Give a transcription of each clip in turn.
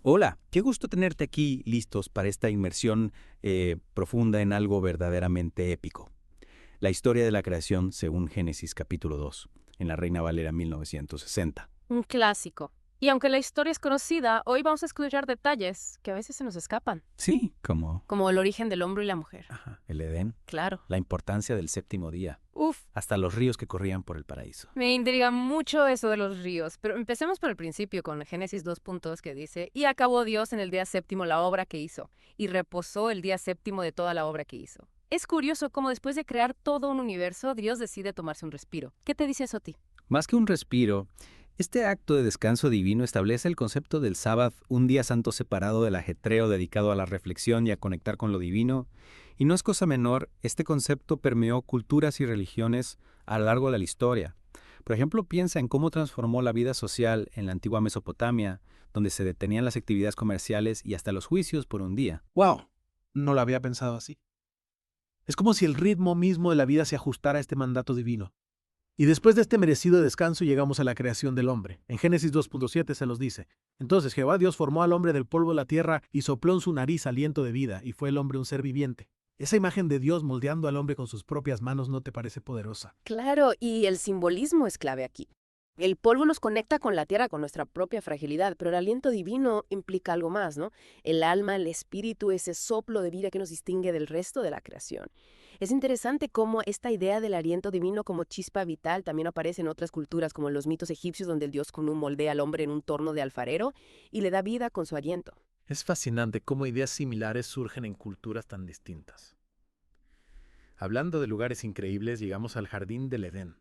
Hola, qué gusto tenerte aquí listos para esta inmersión profunda en algo verdaderamente épico. La historia de la creación según Génesis capítulo 2, en la Reina Valera 1960. Un clásico. Y aunque la historia es conocida, hoy vamos a escuchar detalles que a veces se nos escapan, Sí, como como el origen del hombre y la mujer. el Edén, Claro. la importancia del séptimo día, Uf, hasta los ríos que corrían por el paraíso. me intriga mucho eso de los ríos, pero empecemos por el principio con Génesis 2.2 que dice, y acabó Dios en el día séptimo la obra que hizo, y reposó el día séptimo de toda la obra que hizo. Es curioso cómo después de crear todo un universo, Dios decide tomarse un respiro. ¿Qué te dice eso a ti? Más que un respiro, este acto de descanso divino establece el concepto del sábado, un día santo separado del ajetreo dedicado a la reflexión y a conectar con lo divino. Y no es cosa menor, este concepto permeó culturas y religiones a lo largo de la historia. Por ejemplo, piensa en cómo transformó la vida social en la antigua Mesopotamia, donde se detenían las actividades comerciales y hasta los juicios por un día. ¡Wow! No lo había pensado así. Es como si el ritmo mismo de la vida se ajustara a este mandato divino. Y después de este merecido descanso llegamos a la creación del hombre. En Génesis 2.7 se los dice. Entonces Jehová Dios formó al hombre del polvo de la tierra y sopló en su nariz aliento de vida, y fue el hombre un ser viviente. Esa imagen de Dios moldeando al hombre con sus propias manos ¿no te parece poderosa? Claro, y el simbolismo es clave aquí. El polvo nos conecta con la tierra, con nuestra propia fragilidad, pero el aliento divino implica algo más, ¿no? El alma, el espíritu, ese soplo de vida que nos distingue del resto de la creación. Es interesante cómo esta idea del aliento divino como chispa vital también aparece en otras culturas, como en los mitos egipcios, donde el dios Khnum moldea al hombre en un torno de alfarero y le da vida con su aliento. Es fascinante cómo ideas similares surgen en culturas tan distintas. Hablando de lugares increíbles, llegamos al jardín del Edén.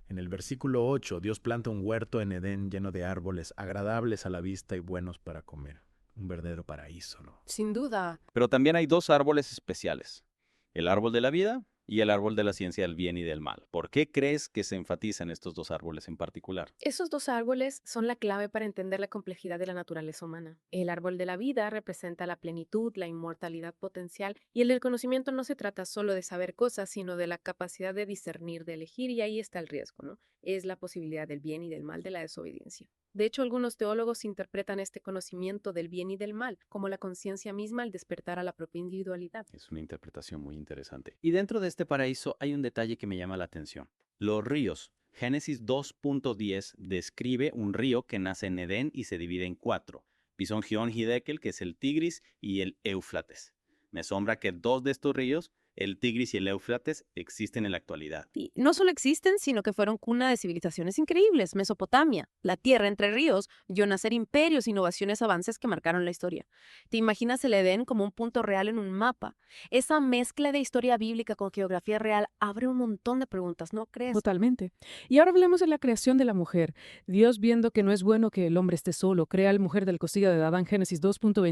En el versículo 8, Dios planta un huerto en Edén lleno de árboles agradables a la vista y buenos para comer. Un verdadero paraíso, ¿no? Sin duda. Pero también hay dos árboles especiales, el árbol de la vida y el árbol de la ciencia del bien y del mal. ¿Por qué crees que se enfatizan estos dos árboles en particular? Esos dos árboles son la clave para entender la complejidad de la naturaleza humana. El árbol de la vida representa la plenitud, la inmortalidad potencial, y el del conocimiento no se trata solo de saber cosas, sino de la capacidad de discernir, de elegir, y ahí está el riesgo, ¿no? Es la posibilidad del bien y del mal, de la desobediencia. De hecho, algunos teólogos interpretan este conocimiento del bien y del mal como la conciencia misma al despertar a la propia individualidad. Es una interpretación muy interesante. Y dentro de este paraíso hay un detalle que me llama la atención. Los ríos. Génesis 2.10 describe un río que nace en Edén y se divide en cuatro. Pisón, Gión, Hidekel, que es el Tigris, y el Éufrates. Me asombra que dos de estos ríos, el Tigris y el Éufrates, existen en la actualidad. Y no solo existen, sino que fueron cuna de civilizaciones increíbles. Mesopotamia, la tierra entre ríos, vio nacer imperios, innovaciones, avances que marcaron la historia. ¿Te imaginas el Edén como un punto real en un mapa? Esa mezcla de historia bíblica con geografía real abre un montón de preguntas, ¿no crees? Totalmente. Y ahora hablemos de la creación de la mujer. Dios, viendo que no es bueno que el hombre esté solo, crea a la mujer del costilla de Adán. Génesis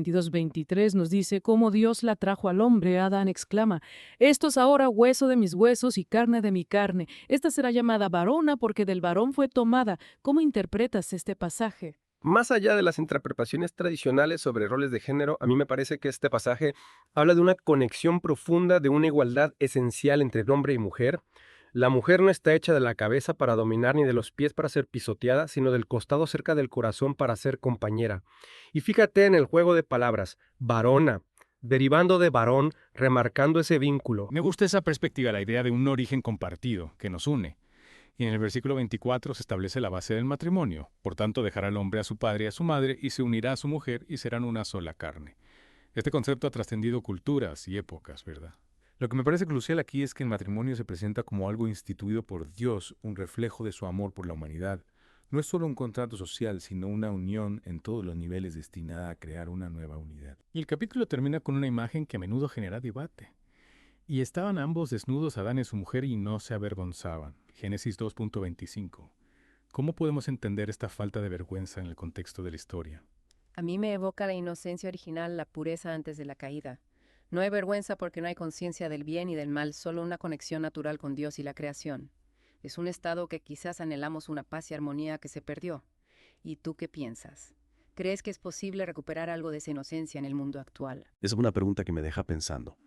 2.22-23 nos dice cómo Dios la trajo al hombre. Adán exclama, esto es ahora hueso de mis huesos y carne de mi carne. Esta será llamada varona porque del varón fue tomada. ¿Cómo interpretas este pasaje? Más allá de las interpretaciones tradicionales sobre roles de género, a mí me parece que este pasaje habla de una conexión profunda, de una igualdad esencial entre hombre y mujer. La mujer no está hecha de la cabeza para dominar ni de los pies para ser pisoteada, sino del costado cerca del corazón para ser compañera. Y fíjate en el juego de palabras, varona, derivando de varón, remarcando ese vínculo. Me gusta esa perspectiva, la idea de un origen compartido que nos une. Y en el versículo 24 se establece la base del matrimonio. Por tanto, dejará el hombre a su padre y a su madre y se unirá a su mujer y serán una sola carne. Este concepto ha trascendido culturas y épocas, ¿verdad? Lo que me parece crucial aquí es que el matrimonio se presenta como algo instituido por Dios, un reflejo de su amor por la humanidad. No es solo un contrato social, sino una unión en todos los niveles destinada a crear una nueva unidad. Y el capítulo termina con una imagen que a menudo genera debate. Y estaban ambos desnudos, Adán y su mujer, y no se avergonzaban. Génesis 2.25. ¿Cómo podemos entender esta falta de vergüenza en el contexto de la historia? A mí me evoca la inocencia original, la pureza antes de la caída. No hay vergüenza porque no hay conciencia del bien y del mal, solo una conexión natural con Dios y la creación. Es un estado que quizás anhelamos una paz y armonía que se perdió. ¿Y tú qué piensas? ¿Crees que es posible recuperar algo de esa inocencia en el mundo actual? Es una pregunta que me deja pensando.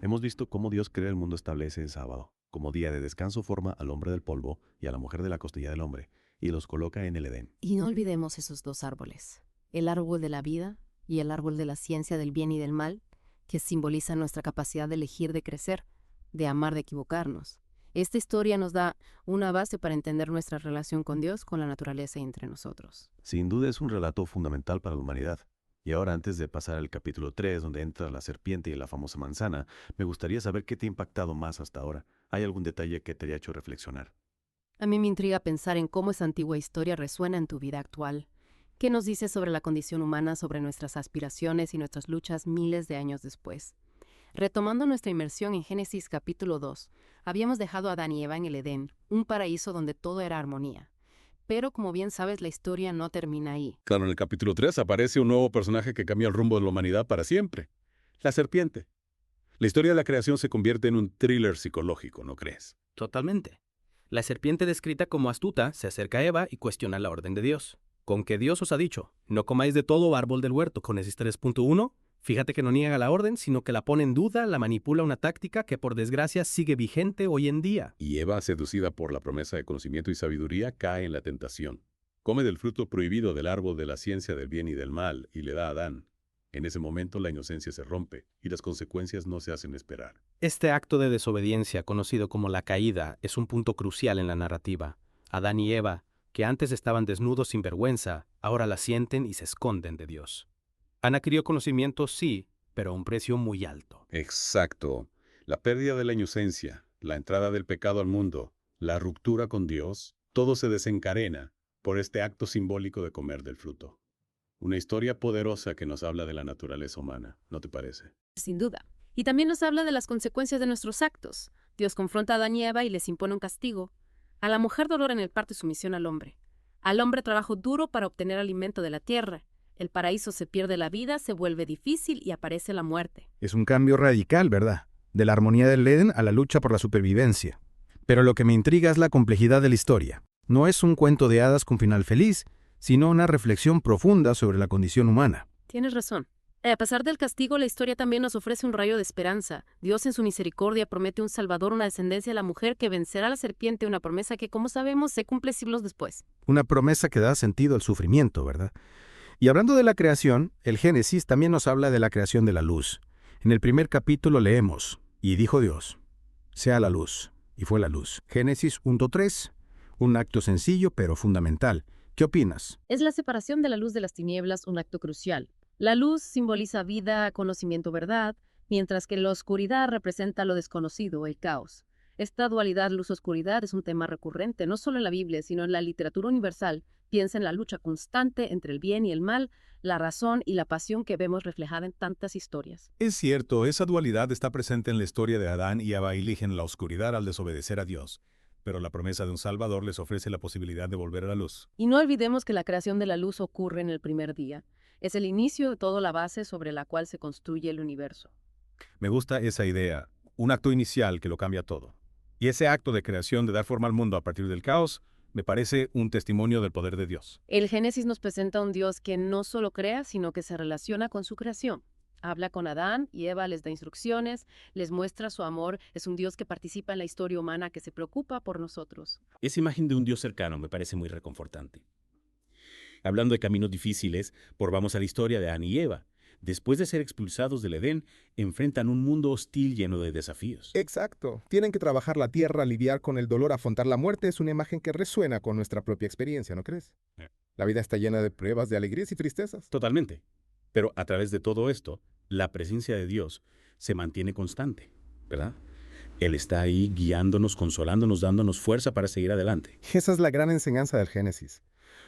Hemos visto cómo Dios crea el mundo, establece el sábado. Como día de descanso forma al hombre del polvo y a la mujer de la costilla del hombre, y los coloca en el Edén. Y no olvidemos esos dos árboles. el árbol de la vida y el árbol de la ciencia del bien y del mal, que simbolizan nuestra capacidad de elegir, de crecer, de amar, de equivocarnos. Esta historia nos da una base para entender nuestra relación con Dios, con la naturaleza y entre nosotros. Sin duda es un relato fundamental para la humanidad. Y ahora, antes de pasar al capítulo 3, donde entra la serpiente y la famosa manzana, me gustaría saber qué te ha impactado más hasta ahora. ¿Hay algún detalle que te haya hecho reflexionar? A mí me intriga pensar en cómo esa antigua historia resuena en tu vida actual. ¿Qué nos dice sobre la condición humana, sobre nuestras aspiraciones y nuestras luchas miles de años después? Retomando nuestra inmersión en Génesis capítulo 2, habíamos dejado a Adán y Eva en el Edén, un paraíso donde todo era armonía. Pero como bien sabes, la historia no termina ahí. Claro, en el capítulo 3 aparece un nuevo personaje que cambia el rumbo de la humanidad para siempre. La serpiente. La historia de la creación se convierte en un thriller psicológico, ¿no crees? Totalmente. La serpiente descrita como astuta se acerca a Eva y cuestiona la orden de Dios. ¿Con que Dios os ha dicho? No comáis de todo árbol del huerto. Con ese 3.1, fíjate que no niega la orden, sino que la pone en duda, la manipula una táctica que por desgracia sigue vigente hoy en día. Y Eva, seducida por la promesa de conocimiento y sabiduría, cae en la tentación. Come del fruto prohibido del árbol de la ciencia del bien y del mal y le da a Adán. En ese momento la inocencia se rompe y las consecuencias no se hacen esperar. Este acto de desobediencia, conocido como la caída, es un punto crucial en la narrativa. Adán y Eva, que antes estaban desnudos sin vergüenza, ahora la sienten y se esconden de Dios. Han adquirido conocimiento, sí, pero a un precio muy alto. Exacto. La pérdida de la inocencia, la entrada del pecado al mundo, la ruptura con Dios, todo se desencadena por este acto simbólico de comer del fruto. Una historia poderosa que nos habla de la naturaleza humana, ¿no te parece? Sin duda. Y también nos habla de las consecuencias de nuestros actos. Dios confronta a Adán y Eva y les impone un castigo. A la mujer dolor en el parto y sumisión al hombre. Al hombre trabajo duro para obtener alimento de la tierra. El paraíso se pierde la vida, se vuelve difícil y aparece la muerte. Es un cambio radical, ¿verdad? De la armonía del Edén a la lucha por la supervivencia. Pero lo que me intriga es la complejidad de la historia. No es un cuento de hadas con final feliz, sino una reflexión profunda sobre la condición humana. Tienes razón. A pesar del castigo, la historia también nos ofrece un rayo de esperanza. Dios en su misericordia promete un salvador, una descendencia de la mujer que vencerá a la serpiente, una promesa que, como sabemos, se cumple siglos después. Una promesa que da sentido al sufrimiento, ¿verdad? Y hablando de la creación, el Génesis también nos habla de la creación de la luz. En el primer capítulo leemos, y dijo Dios, sea la luz, y fue la luz. Génesis 1:3, un acto sencillo pero fundamental. ¿Qué opinas? Es la separación de la luz de las tinieblas un acto crucial. La luz simboliza vida, conocimiento, verdad, mientras que la oscuridad representa lo desconocido, el caos. Esta dualidad luz-oscuridad es un tema recurrente, no solo en la Biblia, sino en la literatura universal. Piensa en la lucha constante entre el bien y el mal, la razón y la pasión que vemos reflejada en tantas historias. Es cierto, esa dualidad está presente en la historia de Adán y Eva eligen la oscuridad al desobedecer a Dios. Pero la promesa de un Salvador les ofrece la posibilidad de volver a la luz. Y no olvidemos que la creación de la luz ocurre en el primer día. Es el inicio de toda la base sobre la cual se construye el universo. Me gusta esa idea, un acto inicial que lo cambia todo. Y ese acto de creación, de dar forma al mundo a partir del caos, me parece un testimonio del poder de Dios. El Génesis nos presenta a un Dios que no solo crea, sino que se relaciona con su creación. Habla con Adán y Eva, les da instrucciones, les muestra su amor. Es un Dios que participa en la historia humana, que se preocupa por nosotros. Esa imagen de un Dios cercano me parece muy reconfortante. Hablando de caminos difíciles, volvamos a la historia de Adán y Eva. Después de ser expulsados del Edén, enfrentan un mundo hostil lleno de desafíos. Exacto. Tienen que trabajar la tierra, lidiar con el dolor, afrontar la muerte. Es una imagen que resuena con nuestra propia experiencia, ¿no crees? La vida está llena de pruebas, de alegrías y tristezas. Totalmente. Pero a través de todo esto, la presencia de Dios se mantiene constante, ¿verdad? Él está ahí guiándonos, consolándonos, dándonos fuerza para seguir adelante. Esa es la gran enseñanza del Génesis.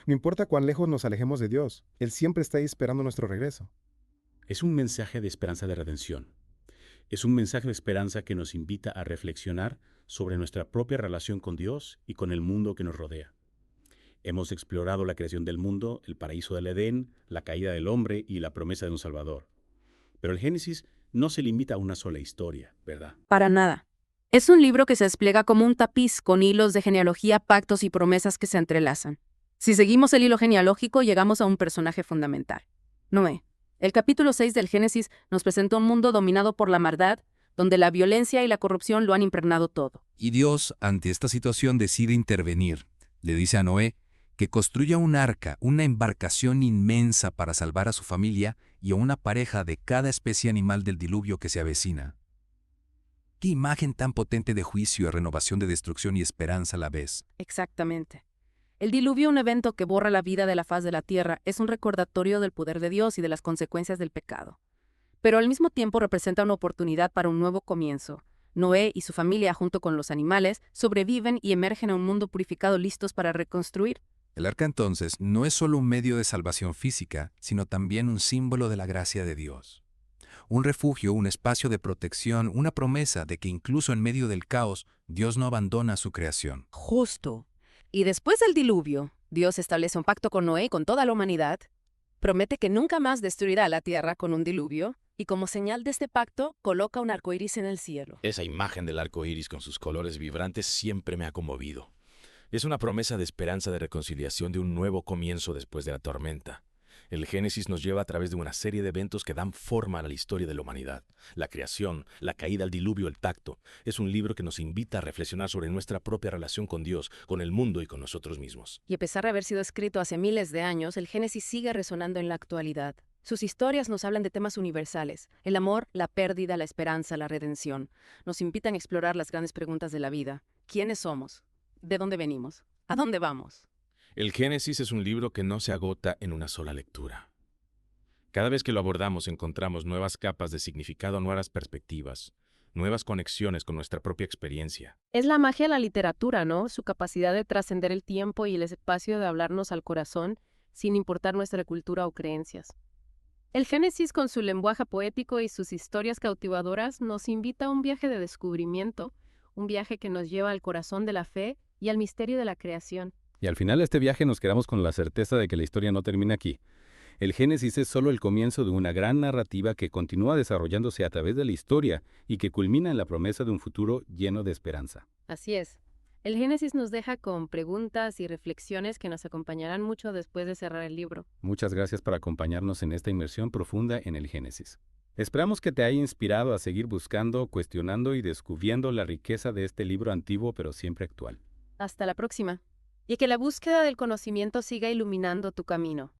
No importa cuán lejos nos alejemos de Dios, Él siempre está ahí esperando nuestro regreso. Es un mensaje de esperanza de redención. Es un mensaje de esperanza que nos invita a reflexionar sobre nuestra propia relación con Dios y con el mundo que nos rodea. Hemos explorado la creación del mundo, el paraíso del Edén, la caída del hombre y la promesa de un Salvador. Pero el Génesis no se limita a una sola historia, ¿verdad? Para nada. Es un libro que se despliega como un tapiz con hilos de genealogía, pactos y promesas que se entrelazan. Si seguimos el hilo genealógico, llegamos a un personaje fundamental, Noé. El capítulo 6 del Génesis nos presenta un mundo dominado por la maldad, donde la violencia y la corrupción lo han impregnado todo. Y Dios, ante esta situación, decide intervenir. Le dice a Noé que construya un arca, una embarcación inmensa para salvar a su familia y a una pareja de cada especie animal del diluvio que se avecina. ¿Qué imagen tan potente de juicio, renovación de destrucción y esperanza a la vez? Exactamente. El diluvio, un evento que borra la vida de la faz de la tierra, es un recordatorio del poder de Dios y de las consecuencias del pecado. Pero al mismo tiempo representa una oportunidad para un nuevo comienzo. Noé y su familia, junto con los animales, sobreviven y emergen a un mundo purificado listos para reconstruir. El arca entonces no es solo un medio de salvación física, sino también un símbolo de la gracia de Dios. Un refugio, un espacio de protección, una promesa de que incluso en medio del caos, Dios no abandona su creación. Justo. Y después del diluvio, Dios establece un pacto con Noé y con toda la humanidad. Promete que nunca más destruirá la tierra con un diluvio, y como señal de este pacto, coloca un arco iris en el cielo. Esa imagen del arco iris con sus colores vibrantes siempre me ha conmovido. Es una promesa de esperanza de reconciliación, de un nuevo comienzo después de la tormenta. El Génesis nos lleva a través de una serie de eventos que dan forma a la historia de la humanidad. La creación, la caída al diluvio, el pacto. Es un libro que nos invita a reflexionar sobre nuestra propia relación con Dios, con el mundo y con nosotros mismos. Y a pesar de haber sido escrito hace miles de años, el Génesis sigue resonando en la actualidad. Sus historias nos hablan de temas universales: el amor, la pérdida, la esperanza, la redención. Nos invitan a explorar las grandes preguntas de la vida. ¿Quiénes somos? ¿De dónde venimos? ¿A dónde vamos? El Génesis es un libro que no se agota en una sola lectura. Cada vez que lo abordamos encontramos nuevas capas de significado, nuevas perspectivas, nuevas conexiones con nuestra propia experiencia. Es la magia de la literatura, ¿no? Su capacidad de trascender el tiempo y el espacio de hablarnos al corazón, sin importar nuestra cultura o creencias. El Génesis, con su lenguaje poético y sus historias cautivadoras, nos invita a un viaje de descubrimiento, un viaje que nos lleva al corazón de la fe y al misterio de la creación. Y al final de este viaje nos quedamos con la certeza de que la historia no termina aquí. El Génesis es solo el comienzo de una gran narrativa que continúa desarrollándose a través de la historia y que culmina en la promesa de un futuro lleno de esperanza. Así es. El Génesis nos deja con preguntas y reflexiones que nos acompañarán mucho después de cerrar el libro. Muchas gracias por acompañarnos en esta inmersión profunda en el Génesis. Esperamos que te haya inspirado a seguir buscando, cuestionando y descubriendo la riqueza de este libro antiguo pero siempre actual. Hasta la próxima. Y que la búsqueda del conocimiento siga iluminando tu camino.